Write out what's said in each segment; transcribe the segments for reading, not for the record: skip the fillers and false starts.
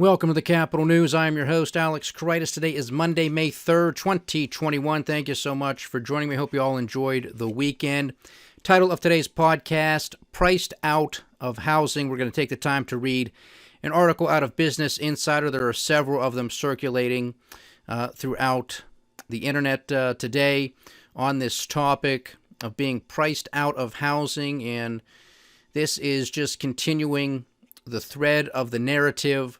Welcome to the Capital News. I am your host, Alex Karitis. Today is Monday, May 3rd, 2021. Thank you so much for joining me. Hope you all enjoyed the weekend. Title of today's podcast, Priced Out of Housing. We're going to take the time to read an article out of Business Insider. There are several of them circulating throughout the internet today on this topic of being priced out of housing. And this is just continuing the thread of the narrative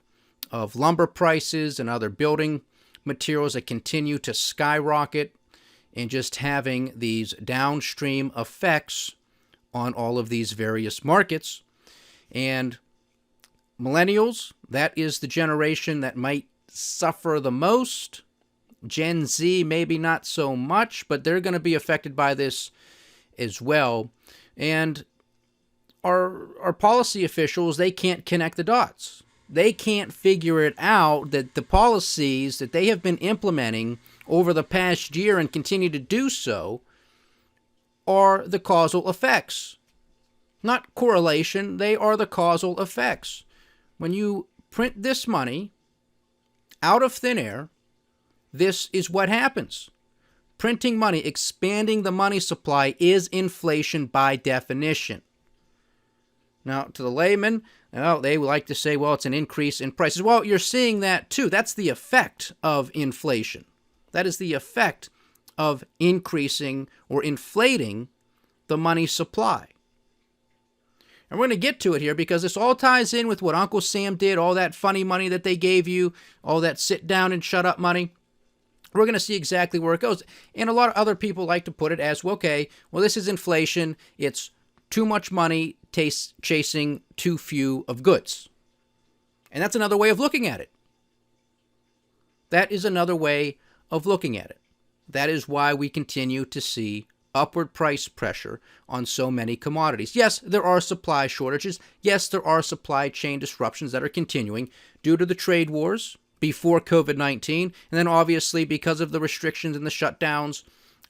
of lumber prices and other building materials that continue to skyrocket and just having these downstream effects on all of these various markets. And millennials, that is the generation that might suffer the most. Gen Z, maybe not so much, but they're going to be affected by this as well. And our policy officials, they can't connect the dots. They can't figure it out that the policies that they have been implementing over the past year and continue to do so are the causal effects. Not correlation, they are the causal effects. When you print this money out of thin air, this is what happens. Printing money, expanding the money supply is inflation by definition. Now, to the layman, they like to say, well, it's an increase in prices. Well, you're seeing that too. That's the effect of inflation. That is the effect of increasing or inflating the money supply. And we're going to get to it here because this all ties in with what Uncle Sam did, all that funny money that they gave you, all that sit down and shut up money. We're going to see exactly where it goes. And a lot of other people like to put it as, well, okay, well, this is inflation. It's too much money chasing too few of goods. And that's another way of looking at it. That is another way of looking at it. That is why we continue to see upward price pressure on so many commodities. Yes, there are supply shortages. Yes, there are supply chain disruptions that are continuing due to the trade wars before COVID-19. And then obviously because of the restrictions and the shutdowns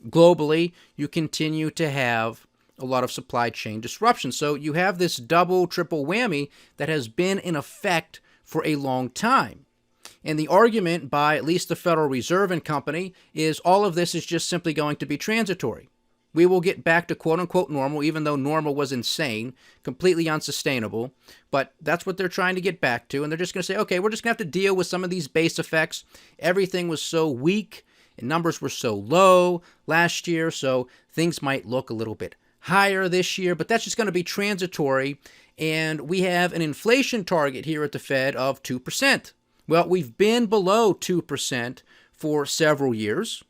globally, you continue to have a lot of supply chain disruption. So you have this double, triple whammy that has been in effect for a long time. And the argument by at least the Federal Reserve and company is all of this is just simply going to be transitory. We will get back to quote-unquote normal, even though normal was insane, completely unsustainable. But that's what they're trying to get back to. And they're just going to say, okay, we're just going to have to deal with some of these base effects. Everything was so weak and numbers were so low last year, so things might look a little bit higher this year, but that's just going to be transitory. And we have an inflation target here at the Fed of 2%. Well, we've been below 2% for several years.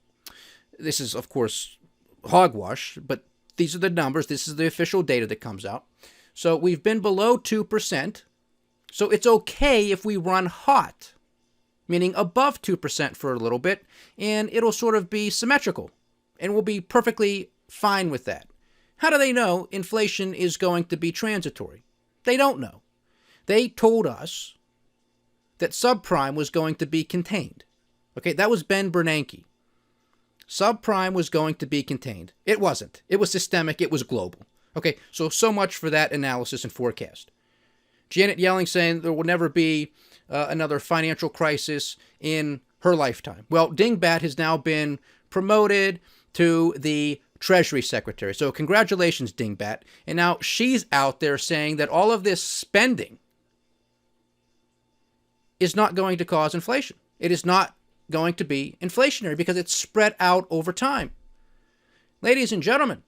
This is, of course, hogwash, but these are the numbers. This is the official data that comes out. So we've been below 2%. So it's okay if we run hot, meaning above 2% for a little bit, and it'll sort of be symmetrical, and we'll be perfectly fine with that. How do they know inflation is going to be transitory? They don't know. They told us that subprime was going to be contained. Okay, that was Ben Bernanke. Subprime was going to be contained. It wasn't. It was systemic. It was global. Okay, so much for that analysis and forecast. Janet Yellen saying there will never be another financial crisis in her lifetime. Well, Dingbat has now been promoted to the Treasury Secretary. So congratulations, Dingbat. And now she's out there saying that all of this spending is not going to cause inflation. It is not going to be inflationary because it's spread out over time. Ladies and gentlemen,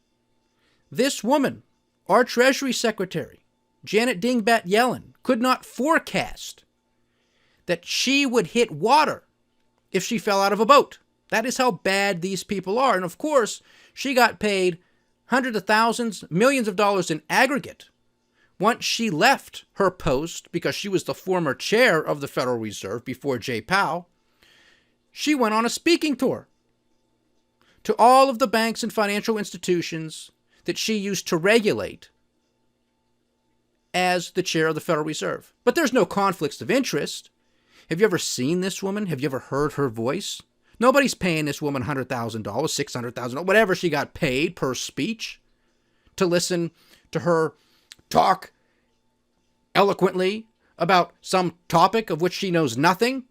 this woman, our Treasury Secretary, Janet Dingbat Yellen, could not forecast that she would hit water if she fell out of a boat. That is how bad these people are. And of course, she got paid hundreds of thousands, millions of dollars in aggregate once she left her post because she was the former chair of the Federal Reserve before Jay Powell. She went on a speaking tour to all of the banks and financial institutions that she used to regulate as the chair of the Federal Reserve. But there's no conflicts of interest. Have you ever seen this woman? Have you ever heard her voice? Nobody's paying this woman $100,000, $600,000, whatever she got paid per speech to listen to her talk eloquently about some topic of which she knows nothing.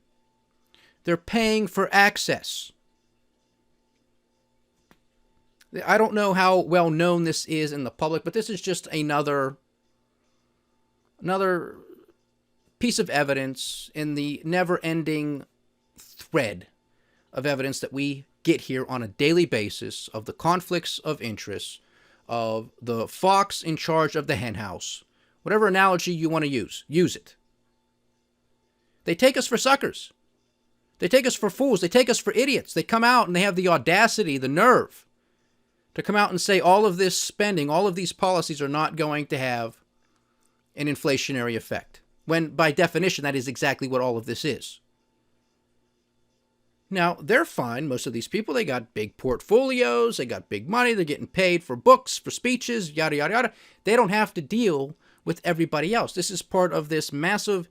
They're paying for access. I don't know how well known this is in the public, but this is just another piece of evidence in the never-ending thread of evidence that we get here on a daily basis of the conflicts of interest of the fox in charge of the henhouse. Whatever analogy you want to use it. They take us for suckers. They take us for fools. They take us for idiots. They come out and they have the audacity, the nerve, to come out and say all of this spending, all of these policies are not going to have an inflationary effect. When, by definition, that is exactly what all of this is. Now, they're fine, most of these people. They got big portfolios. They got big money. They're getting paid for books, for speeches, yada, yada, yada. They don't have to deal with everybody else. This is part of this massive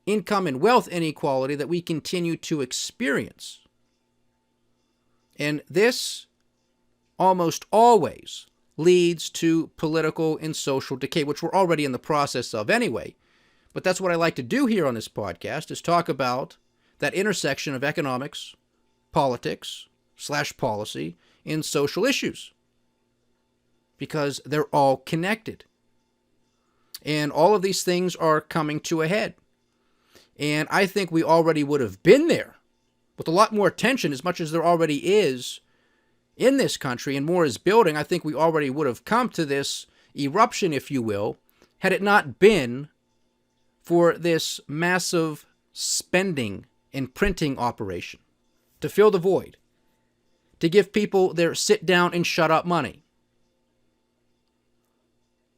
income and wealth inequality that we continue to experience. And this almost always leads to political and social decay, which we're already in the process of anyway. But that's what I like to do here on this podcast, is talk about that intersection of economics, politics, /policy, and social issues. Because they're all connected. And all of these things are coming to a head. And I think we already would have been there with a lot more attention, as much as there already is in this country, and more is building. I think we already would have come to this eruption, if you will, had it not been for this massive spending and printing operation to fill the void, to give people their sit down and shut up money.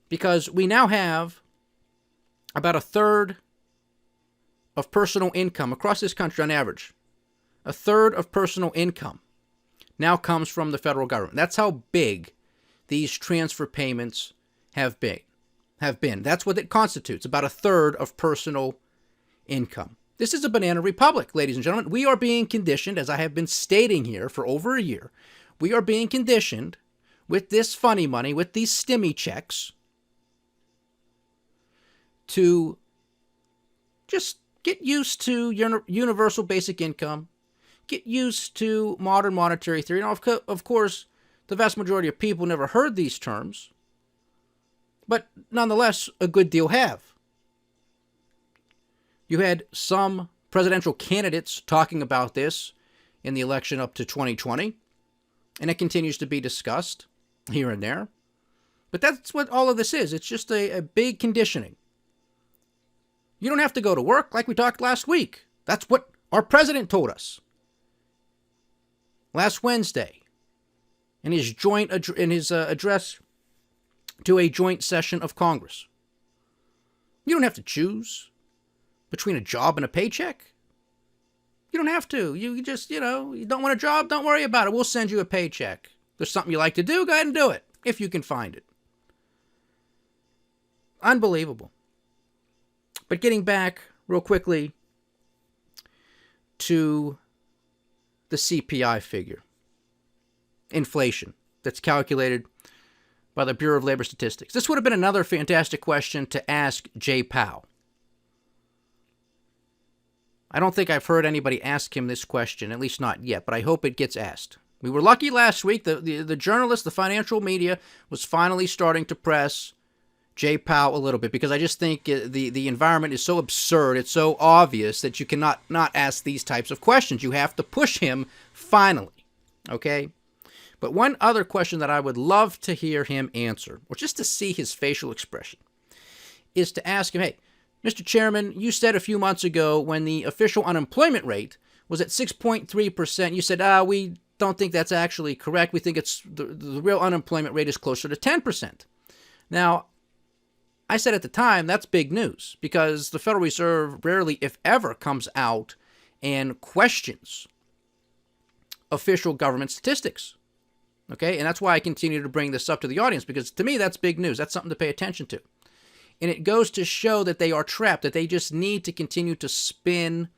Because we now have about a third of personal income across this country on average. A third of personal income now comes from the federal government. That's how big these transfer payments have been. That's what it constitutes, about a third of personal income. This is a banana republic, ladies and gentlemen. We are being conditioned, as I have been stating here for over a year, we are being conditioned with this funny money, with these stimmy checks, to just get used to universal basic income, get used to modern monetary theory. Now, of course, the vast majority of people never heard these terms, but nonetheless, a good deal have. You had some presidential candidates talking about this in the election up to 2020, and it continues to be discussed here and there. But that's what all of this is. It's just a big conditioning. You don't have to go to work, like we talked last week. That's what our president told us last Wednesday in his address to a joint session of Congress. You don't have to choose between a job and a paycheck. You don't have to. You just, you don't want a job, don't worry about it. We'll send you a paycheck. If there's something you like to do, go ahead and do it, if you can find it. Unbelievable. But getting back real quickly to the CPI figure, inflation, that's calculated by the Bureau of Labor Statistics. This would have been another fantastic question to ask Jay Powell. I don't think I've heard anybody ask him this question, at least not yet, but I hope it gets asked. We were lucky last week. The journalists, the financial media, was finally starting to press Jay Powell a little bit, because I just think the environment is so absurd, it's so obvious that you cannot not ask these types of questions. You have to push him finally, okay? But one other question that I would love to hear him answer, or just to see his facial expression, is to ask him, hey, Mr. Chairman, you said a few months ago when the official unemployment rate was at 6.3%, you said, we don't think that's actually correct. We think it's the real unemployment rate is closer to 10%. Now, I said at the time, that's big news, because the Federal Reserve rarely, if ever, comes out and questions official government statistics. Okay? And that's why I continue to bring this up to the audience, because to me, that's big news. That's something to pay attention to. And it goes to show that they are trapped, that they just need to continue to spin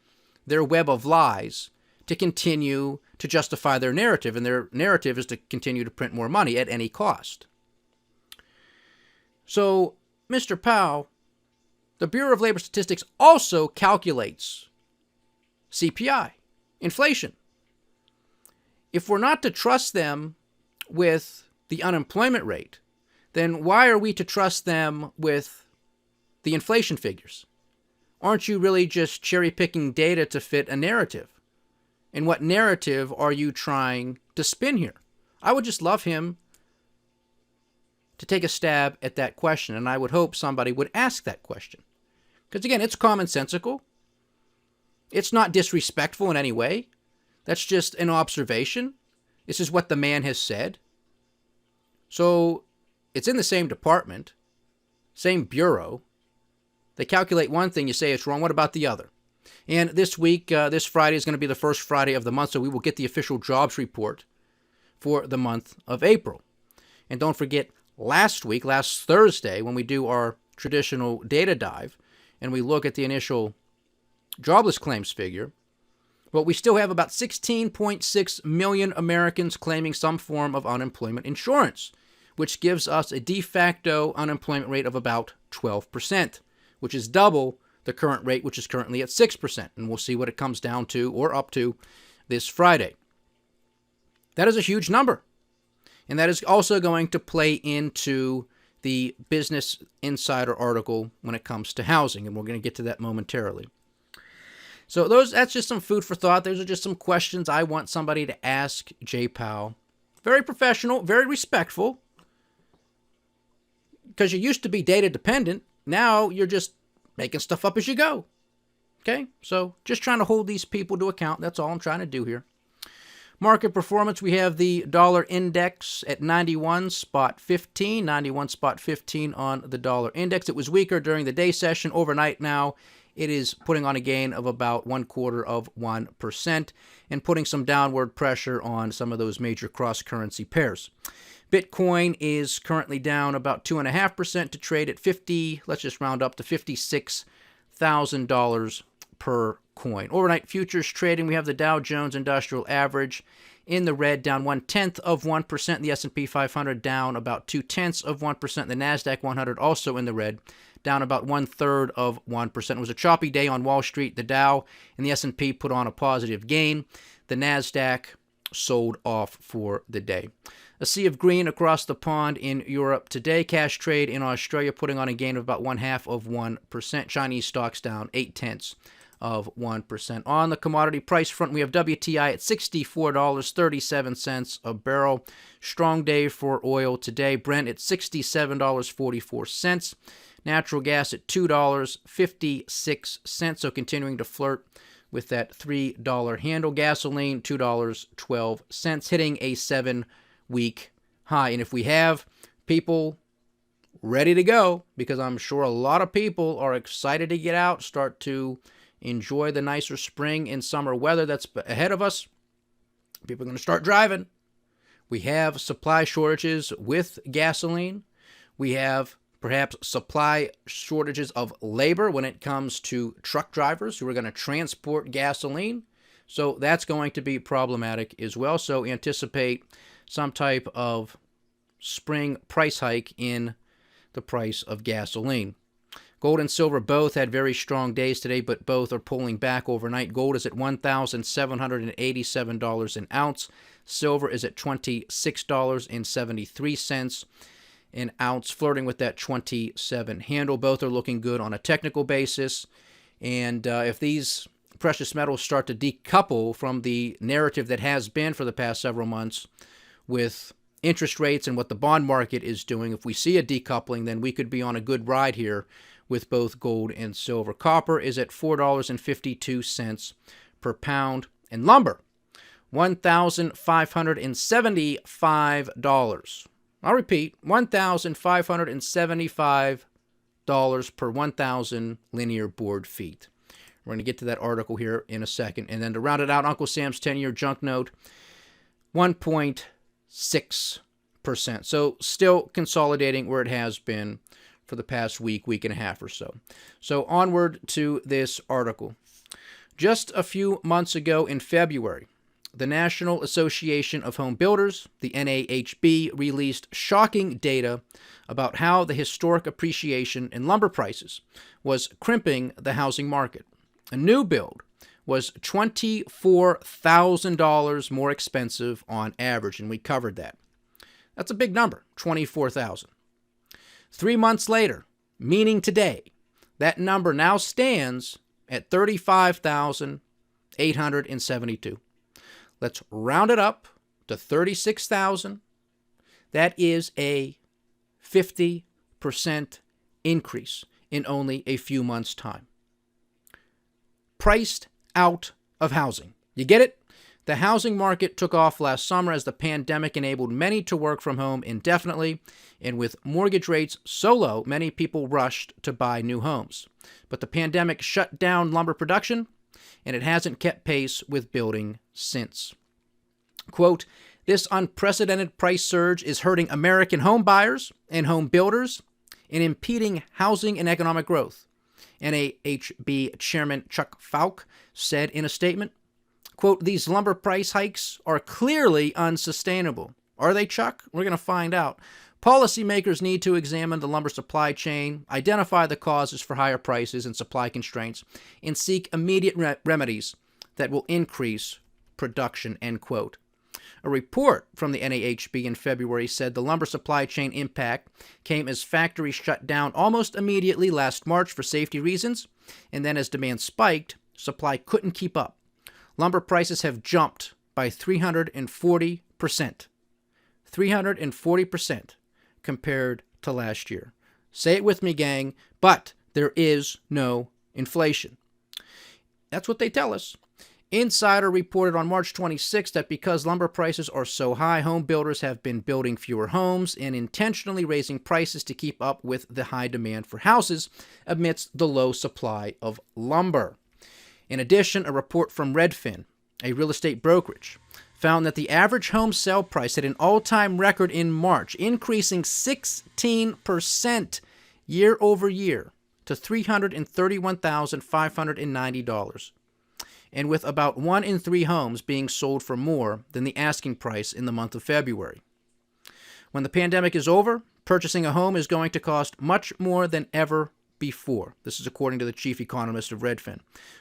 their web of lies to continue to justify their narrative. And their narrative is to continue to print more money at any cost. So Mr. Powell the Bureau of Labor Statistics also calculates CPI, inflation. If we're not to trust them with the unemployment rate, then why are we to trust them with the inflation figures? Aren't you really just cherry-picking data to fit a narrative? And what narrative are you trying to spin here? I would just love him to take a stab at that question, and I would hope somebody would ask that question. Because again, it's commonsensical. It's not disrespectful in any way. That's just an observation. This is what the man has said. So it's in the same department, same bureau. They calculate one thing, you say it's wrong. What about the other? And this week, this Friday is going to be the first Friday of the month, so we will get the official jobs report for the month of April. And don't forget, last Thursday, when we do our traditional data dive, and we look at the initial jobless claims figure, well, we still have about 16.6 million Americans claiming some form of unemployment insurance, which gives us a de facto unemployment rate of about 12%, which is double the current rate, which is currently at 6%. And we'll see what it comes down to or up to this Friday. That is a huge number. And that is also going to play into the Business Insider article when it comes to housing. And we're going to get to that momentarily. So that's just some food for thought. Those are just some questions I want somebody to ask Jay Powell. Very professional, very respectful. Because you used to be data dependent. Now you're just making stuff up as you go. Okay? So just trying to hold these people to account. That's all I'm trying to do here. Market performance, we have the dollar index at 91.15 on the dollar index. It was weaker during the day session. Overnight now, it is putting on a gain of about 0.25% and putting some downward pressure on some of those major cross-currency pairs. Bitcoin is currently down about 2.5% to trade at let's just round up to $56,000 per coin. Overnight futures trading, we have the Dow Jones Industrial Average in the red, down 0.1%. The S&P 500 down about 0.2%. The NASDAQ 100 also in the red, down about 0.33%. It was a choppy day on Wall Street. The Dow and the S&P put on a positive gain. The NASDAQ sold off for the day. A sea of green across the pond in Europe today. Cash trade in Australia putting on a gain of about 0.5%. Chinese stocks down 0.8%. On the commodity price front, we have WTI at $64.37 a barrel. Strong day for oil today. Brent at $67.44. Natural gas at $2.56. So continuing to flirt with that $3 handle. Gasoline, $2.12, hitting a 7-week high. And if we have people ready to go, because I'm sure a lot of people are excited to get out, start to enjoy the nicer spring and summer weather that's ahead of us, people are going to start driving. We have supply shortages with gasoline. We have perhaps supply shortages of labor when it comes to truck drivers who are going to transport gasoline. So that's going to be problematic as well. So anticipate some type of spring price hike in the price of gasoline. Gold and silver both had very strong days today, but both are pulling back overnight. Gold is at $1,787 an ounce. Silver is at $26.73 an ounce, flirting with that 27 handle. Both are looking good on a technical basis. And if these precious metals start to decouple from the narrative that has been for the past several months with interest rates and what the bond market is doing, if we see a decoupling, then we could be on a good ride here with both gold and silver. Copper is at $4.52 per pound. And lumber, $1,575. I'll repeat, $1,575 per 1,000 linear board feet. We're going to get to that article here in a second. And then to round it out, Uncle Sam's 10-year junk note, 1.6%. So still consolidating where it has been for the past week and a half or so. So onward to this article. Just a few months ago in February, the National Association of Home Builders, the NAHB, released shocking data about how the historic appreciation in lumber prices was crimping the housing market. A new build was $24,000 more expensive on average, and we covered that. That's a big number, $24,000. 3 months later, meaning today, that number now stands at $35,872. Let's round it up to $36,000. That is a 50% increase in only a few months' time. Priced out of housing. You get it? The housing market took off last summer as the pandemic enabled many to work from home indefinitely, and with mortgage rates so low, many people rushed to buy new homes. But the pandemic shut down lumber production, and it hasn't kept pace with building since. Quote, this unprecedented price surge is hurting American home buyers and home builders and impeding housing and economic growth, NAHB Chairman Chuck Falk said in a statement. Quote, these lumber price hikes are clearly unsustainable. Are they, Chuck? We're going to find out. Policymakers need to examine the lumber supply chain, identify the causes for higher prices and supply constraints, and seek immediate remedies that will increase production, end quote. A report from the NAHB in February said the lumber supply chain impact came as factories shut down almost immediately last March for safety reasons, and then as demand spiked, supply couldn't keep up. Lumber prices have jumped by 340%. 340% compared to last year. Say it with me, gang, but there is no inflation. That's what they tell us. Insider reported on March 26 that because lumber prices are so high, home builders have been building fewer homes and intentionally raising prices to keep up with the high demand for houses amidst the low supply of lumber. In addition, a report from Redfin, a real estate brokerage, found that the average home sale price hit an all-time record in March, increasing 16% year over year to $331,590. And with about 1 in 3 homes being sold for more than the asking price in the month of February. When the pandemic is over, purchasing a home is going to cost much more than ever before. This is according to the chief economist of Redfin,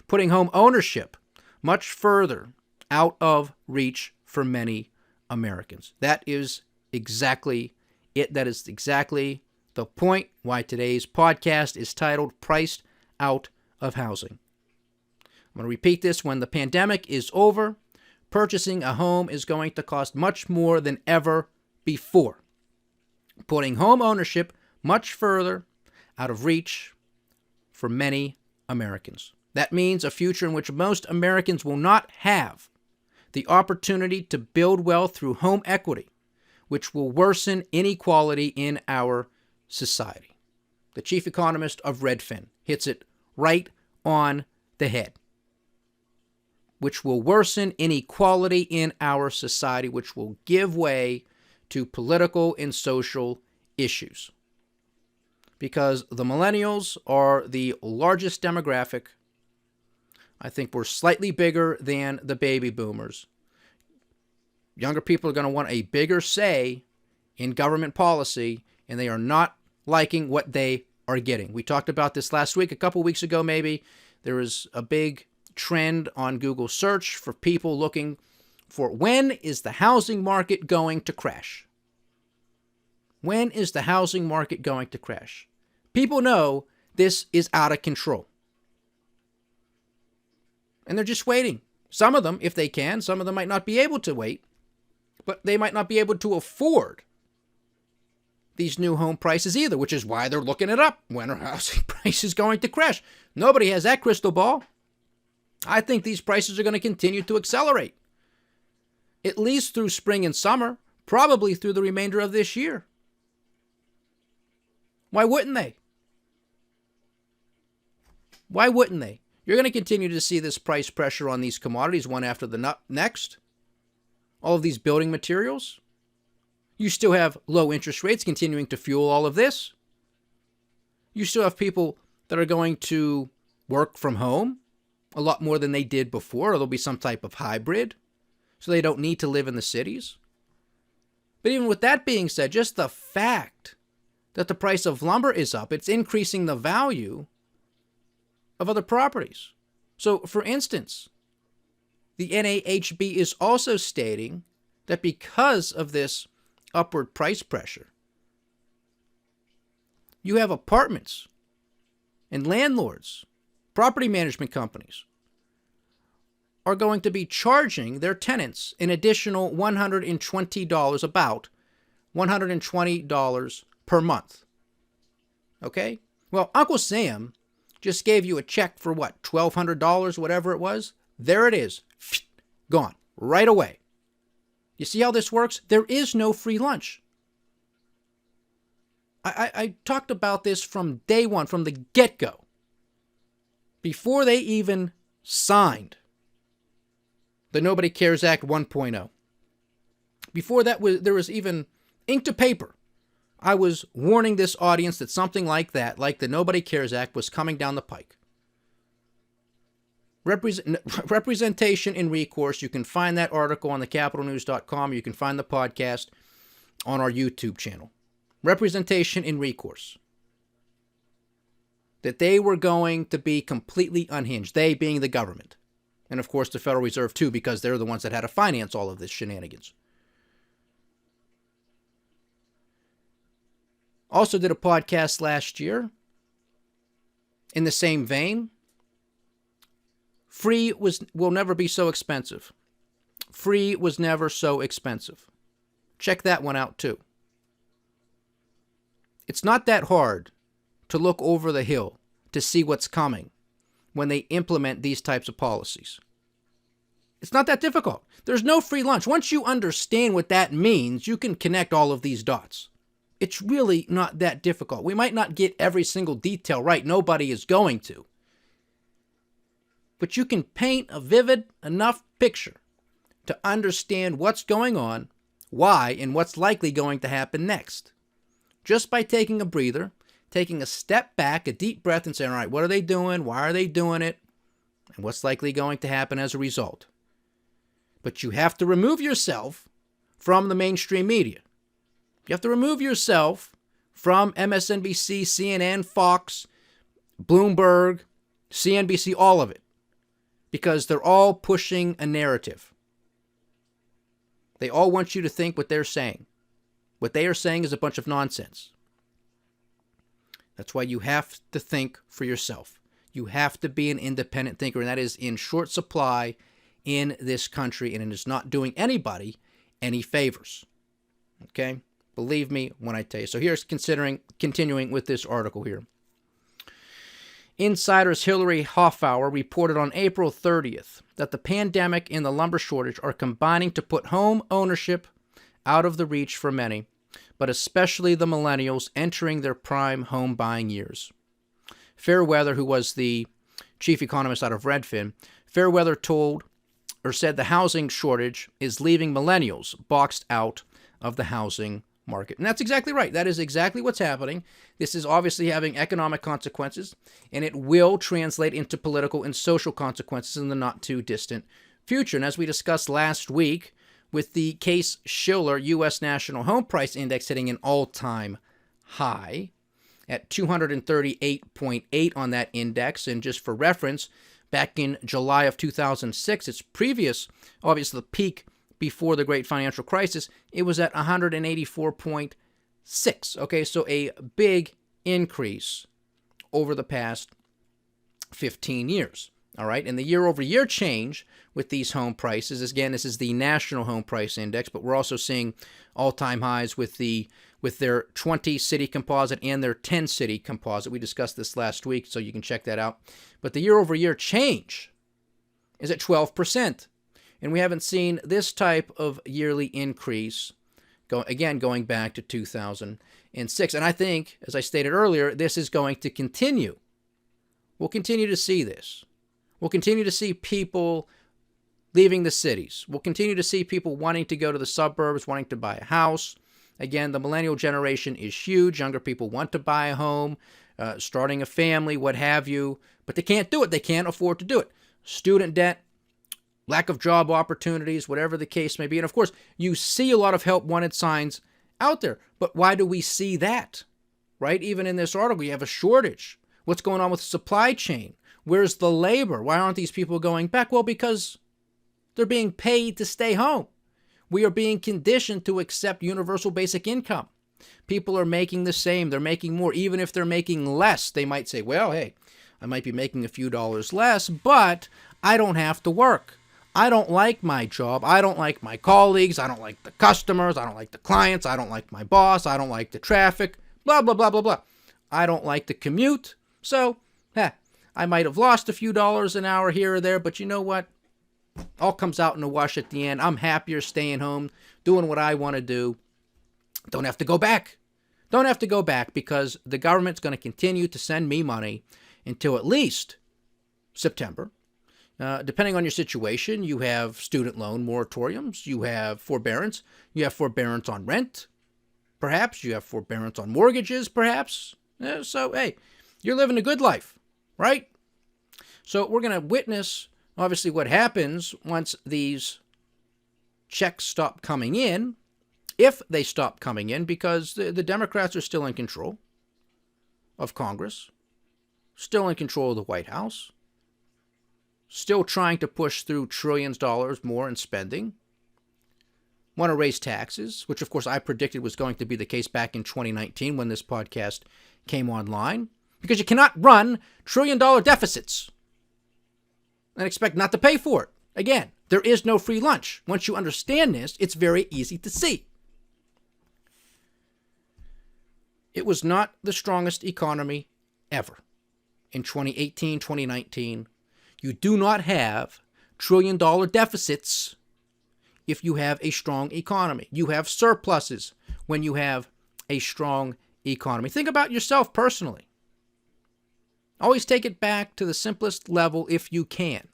putting home ownership much further out of reach for many Americans. That is exactly it. That is exactly the point why today's podcast is titled Priced Out of Housing. I'm going to repeat this. When the pandemic is over, purchasing a home is going to cost much more than ever before, putting home ownership much further out of reach for many Americans. That means a future in which most Americans will not have the opportunity to build wealth through home equity, which will worsen inequality in our society. The chief economist of Redfin hits it right on the head. Which will worsen inequality in our society, which will give way to political and social issues. Because the millennials are the largest demographic. I think we're slightly bigger than the baby boomers. Younger people are going to want a bigger say in government policy, and they are not liking what they are getting. We talked about this last week, a couple weeks ago maybe. There was a big trend on Google search for people looking for when is the housing market going to crash? When is the housing market going to crash? People know this is out of control. And they're just waiting. Some of them, if they can, some of them might not be able to wait, but they might not be able to afford these new home prices either, which is why they're looking it up. When are housing prices going to crash? Nobody has that crystal ball. I think these prices are going to continue to accelerate, at least through spring and summer, probably through the remainder of this year. Why wouldn't they? Why wouldn't they? You're going to continue to see this price pressure on these commodities one after the next. All of these building materials. You still have low interest rates continuing to fuel all of this. You still have people that are going to work from home a lot more than they did before, or there'll be some type of hybrid. so they don't need to live in the cities. But even with that being said, just the fact that the price of lumber is up, it's increasing the value of other properties. So, for instance, the NAHB is also stating that because of this upward price pressure, you have apartments and landlords, property management companies, are going to be charging their tenants an additional $120, about $120 per month. Okay? Well, Uncle Sam just gave you a check for what, $1,200, whatever it was? There it is. Gone. Right away. You see how this works? There is no free lunch. I talked about this from day one, from the get-go. Before they even signed the Nobody Cares Act 1.0. Before that, there was even ink to paper. I was warning this audience that something like that, like the Nobody Cares Act, was coming down the pike. Representation in recourse. You can find that article on thecapitalnews.com. You can find the podcast on our YouTube channel. Representation in recourse. That they were going to be completely unhinged. They being the government. And of course the Federal Reserve too, because they're the ones that had to finance all of this shenanigans. Also did a podcast last year in the same vein. Free will never be so expensive. Free was never so expensive. Check that one out too. It's not that hard to look over the hill to see what's coming when they implement these types of policies. It's not that difficult. There's no free lunch. Once you understand what that means, you can connect all of these dots. It's really not that difficult. We might not get every single detail right. Nobody is going to. But you can paint a vivid enough picture to understand what's going on, why, and what's likely going to happen next. Just by taking a breather, taking a step back, a deep breath, and saying, all right, what are they doing? Why are they doing it? And what's likely going to happen as a result? But you have to remove yourself from the mainstream media. You have to remove yourself from MSNBC, CNN, Fox, Bloomberg, CNBC, all of it. Because they're all pushing a narrative. They all want you to think what they're saying. What they are saying is a bunch of nonsense. That's why you have to think for yourself. You have to be an independent thinker, and that is in short supply in this country, and it is not doing anybody any favors. Okay? Believe me when I tell you. So here's continuing with this article here. Insider's Hillary Hoffauer reported on April 30th that the pandemic and the lumber shortage are combining to put home ownership out of the reach for many, but especially the millennials entering their prime home buying years. Fairweather, who was the chief economist out of Redfin, Fairweather said the housing shortage is leaving millennials boxed out of the housing market. And that's exactly right. That is exactly what's happening. This is obviously having economic consequences, and it will translate into political and social consequences in the not too distant future. And as we discussed last week, with the Case-Shiller U.S. National Home Price Index hitting an all-time high at 238.8 on that index. And just for reference, back in July of 2006, its previous, obviously the peak before the great financial crisis, it was at 184.6. Okay, so a big increase over the past 15 years. All right, and the year-over-year change with these home prices, again, this is the National Home Price Index, but we're also seeing all-time highs with their 20-city composite and their 10-city composite. We discussed this last week, so you can check that out. But the year-over-year change is at 12%. And we haven't seen this type of yearly increase, going back to 2006. And I think, as I stated earlier, this is going to continue. We'll continue to see this. We'll continue to see people leaving the cities. We'll continue to see people wanting to go to the suburbs, wanting to buy a house. Again, the millennial generation is huge. Younger people want to buy a home, starting a family, what have you. But they can't do it. They can't afford to do it. Student debt lack of job opportunities, whatever the case may be. And of course, you see a lot of help wanted signs out there. But why do we see that? Right? Even in this article, you have a shortage. What's going on with the supply chain? Where's the labor? Why aren't these people going back? Well, because they're being paid to stay home. We are being conditioned to accept universal basic income. People are making the same. They're making more. Even if they're making less, they might say, well, hey, I might be making a few dollars less, but I don't have to work. I don't like my job. I don't like my colleagues. I don't like the customers. I don't like the clients. I don't like my boss. I don't like the traffic. Blah, blah, blah, blah, blah. I don't like the commute. So, I might have lost a few dollars an hour here or there, but you know what? All comes out in the wash at the end. I'm happier staying home, doing what I want to do. Don't have to go back. Don't have to go back because the government's going to continue to send me money until at least September. Depending on your situation, you have student loan moratoriums, you have forbearance on rent, perhaps, you have forbearance on mortgages, perhaps. So, hey, you're living a good life, right? So we're going to witness, obviously, what happens once these checks stop coming in, if they stop coming in, because the Democrats are still in control of Congress, still in control of the White House, still trying to push through trillions of dollars more in spending, want to raise taxes, which of course I predicted was going to be the case back in 2019 when this podcast came online, because you cannot run trillion-dollar deficits and expect not to pay for it. Again, there is no free lunch. Once you understand this, it's very easy to see. It was not the strongest economy ever in 2018, 2019. You do not have trillion-dollar deficits if you have a strong economy. You have surpluses when you have a strong economy. Think about yourself personally. Always take it back to the simplest level if you can.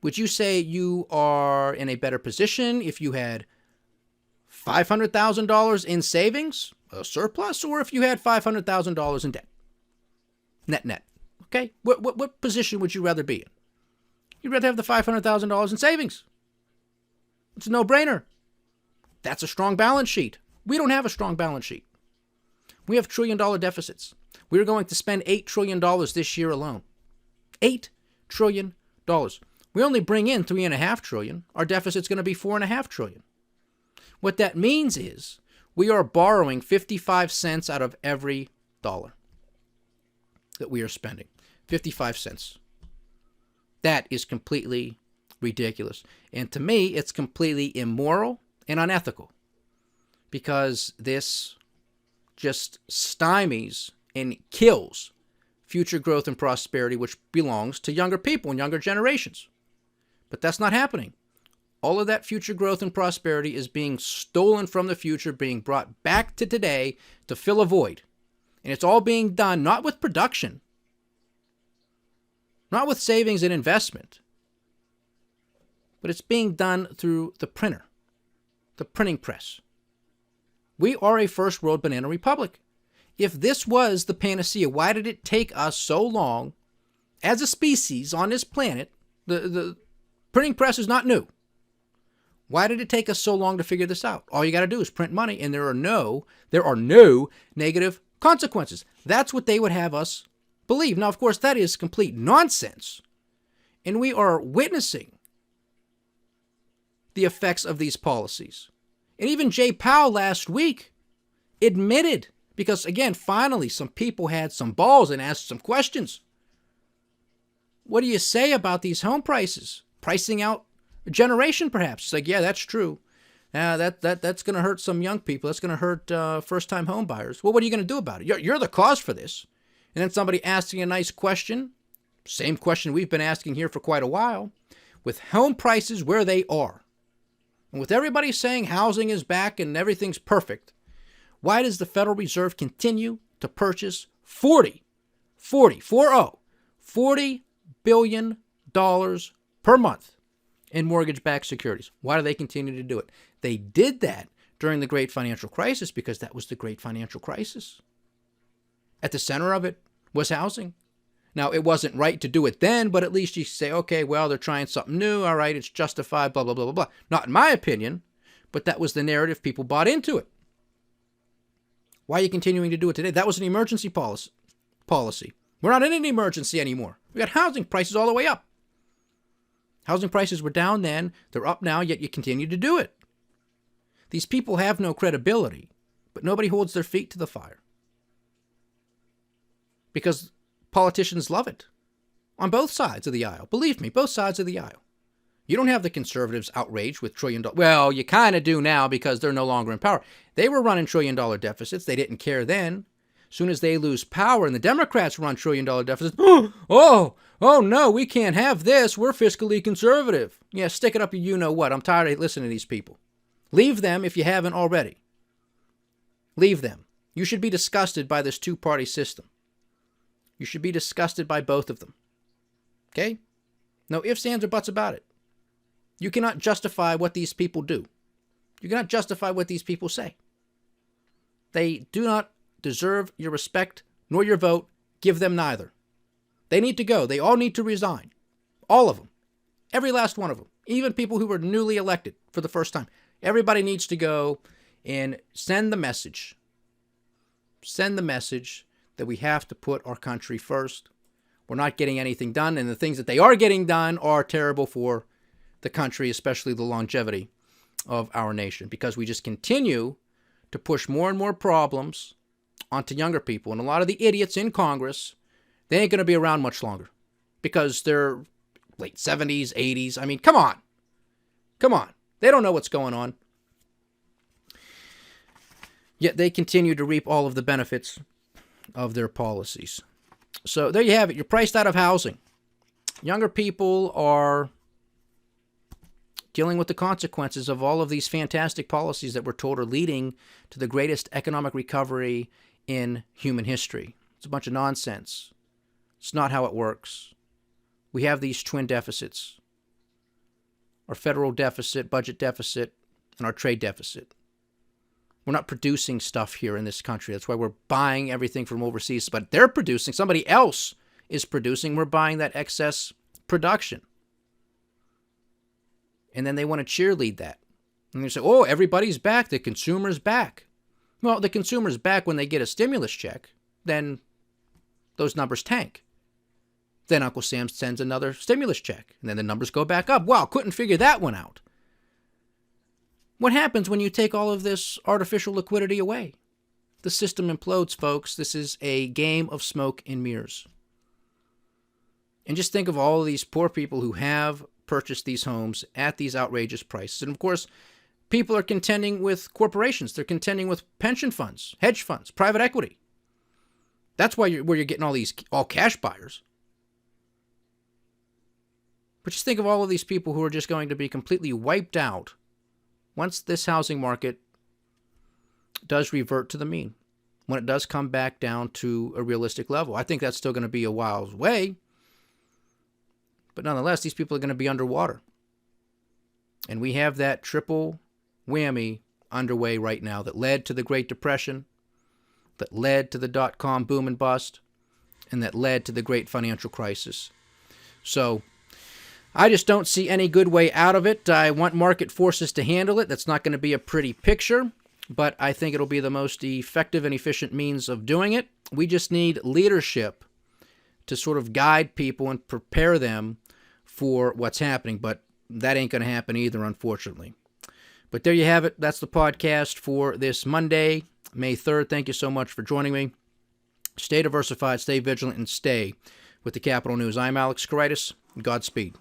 Would you say you are in a better position if you had $500,000 in savings, a surplus, or if you had $500,000 in debt? Net. Okay? What position would you rather be in? You'd rather have the $500,000 in savings. It's a no-brainer. That's a strong balance sheet. We don't have a strong balance sheet. We have trillion-dollar deficits. We're going to spend $8 trillion this year alone. $8 trillion. We only bring in $3.5 trillion. Our deficit's going to be $4.5 trillion. What that means is we are borrowing 55 cents out of every dollar that we are spending. 55 cents. That is completely ridiculous. And to me, it's completely immoral and unethical because this just stymies and kills future growth and prosperity, which belongs to younger people and younger generations. But that's not happening. All of that future growth and prosperity is being stolen from the future, being brought back to today to fill a void. And it's all being done not with production, not with savings and investment, but it's being done through the printer, the printing press. We are a first world banana republic. If this was the panacea, why did it take us so long as a species on this planet? The printing press is not new. Why did it take us so long to figure this out? All you got to do is print money, and there are no negative consequences. That's what they would have us believe. Now, of course, that is complete nonsense, and we are witnessing the effects of these policies. And even Jay Powell last week admitted, because again, finally, some people had some balls and asked some questions. What do you say about these home prices? Pricing out a generation, perhaps. It's like, yeah, that's true. That's going to hurt some young people. That's going to hurt first-time home buyers. Well, what are you going to do about it? You're the cause for this. And then somebody asking a nice question, same question we've been asking here for quite a while, with home prices where they are, and with everybody saying housing is back and everything's perfect, why does the Federal Reserve continue to purchase $40 billion per month in mortgage-backed securities? Why do they continue to do it? They did that during the Great Financial Crisis because that was the Great Financial Crisis. At the center of it was housing. Now, it wasn't right to do it then, but at least you say, okay, well, they're trying something new. All right, it's justified, blah, blah, blah, blah, blah. Not in my opinion, but that was the narrative. People bought into it. Why are you continuing to do it today? That was an emergency policy. We're not in an emergency anymore. We got housing prices all the way up. Housing prices were down then. They're up now, yet you continue to do it. These people have no credibility, but nobody holds their feet to the fire. Because politicians love it. On both sides of the aisle. Believe me, both sides of the aisle. You don't have the conservatives outraged with $1 trillion. Well, you kind of do now because they're no longer in power. They were running $1 trillion deficits. They didn't care then. As soon as they lose power and the Democrats run $1 trillion deficits, oh no, we can't have this. We're fiscally conservative. Yeah, stick it up you know what. I'm tired of listening to these people. Leave them if you haven't already. Leave them. You should be disgusted by this two-party system. You should be disgusted by both of them. Okay? No ifs, ands, or buts about it. You cannot justify what these people do. You cannot justify what these people say. They do not deserve your respect nor your vote. Give them neither. They need to go. They all need to resign. All of them. Every last one of them. Even people who were newly elected for the first time. Everybody needs to go and send the message. Send the message that we have to put our country first. We're not getting anything done, and the things that they are getting done are terrible for the country, especially the longevity of our nation, because we just continue to push more and more problems onto younger people. And a lot of the idiots in Congress, they ain't going to be around much longer because they're late 70s, 80s. I mean, come on. Come on. They don't know what's going on. Yet they continue to reap all of the benefits of their policies. So there you have it. You're priced out of housing. Younger people are dealing with the consequences of all of these fantastic policies that we're told are leading to the greatest economic recovery in human history. It's a bunch of nonsense. It's not how it works. We have these twin deficits. Our federal deficit, budget deficit, and our trade deficit. We're not producing stuff here in this country. That's why we're buying everything from overseas. But they're producing. Somebody else is producing. We're buying that excess production. And then they want to cheerlead that. And they say, oh, everybody's back. The consumer's back. Well, the consumer's back when they get a stimulus check. Then those numbers tank. Then Uncle Sam sends another stimulus check. And then the numbers go back up. Wow, couldn't figure that one out. What happens when you take all of this artificial liquidity away? The system implodes, folks. This is a game of smoke and mirrors. And just think of all of these poor people who have purchased these homes at these outrageous prices. And of course, people are contending with corporations. They're contending with pension funds, hedge funds, private equity. That's why where you're getting all these all cash buyers. But just think of all of these people who are just going to be completely wiped out once this housing market does revert to the mean, when it does come back down to a realistic level. I think that's still going to be a while away. But nonetheless, these people are going to be underwater. And we have that triple whammy underway right now that led to the Great Depression, that led to the dot-com boom and bust, and that led to the great financial crisis. So I just don't see any good way out of it. I want market forces to handle it. That's not going to be a pretty picture, but I think it'll be the most effective and efficient means of doing it. We just need leadership to sort of guide people and prepare them for what's happening, but that ain't going to happen either, unfortunately. But there you have it. That's the podcast for this Monday, May 3rd. Thank you so much for joining me. Stay diversified, stay vigilant, and stay with the Capital News. I'm Alex Koritis. Godspeed.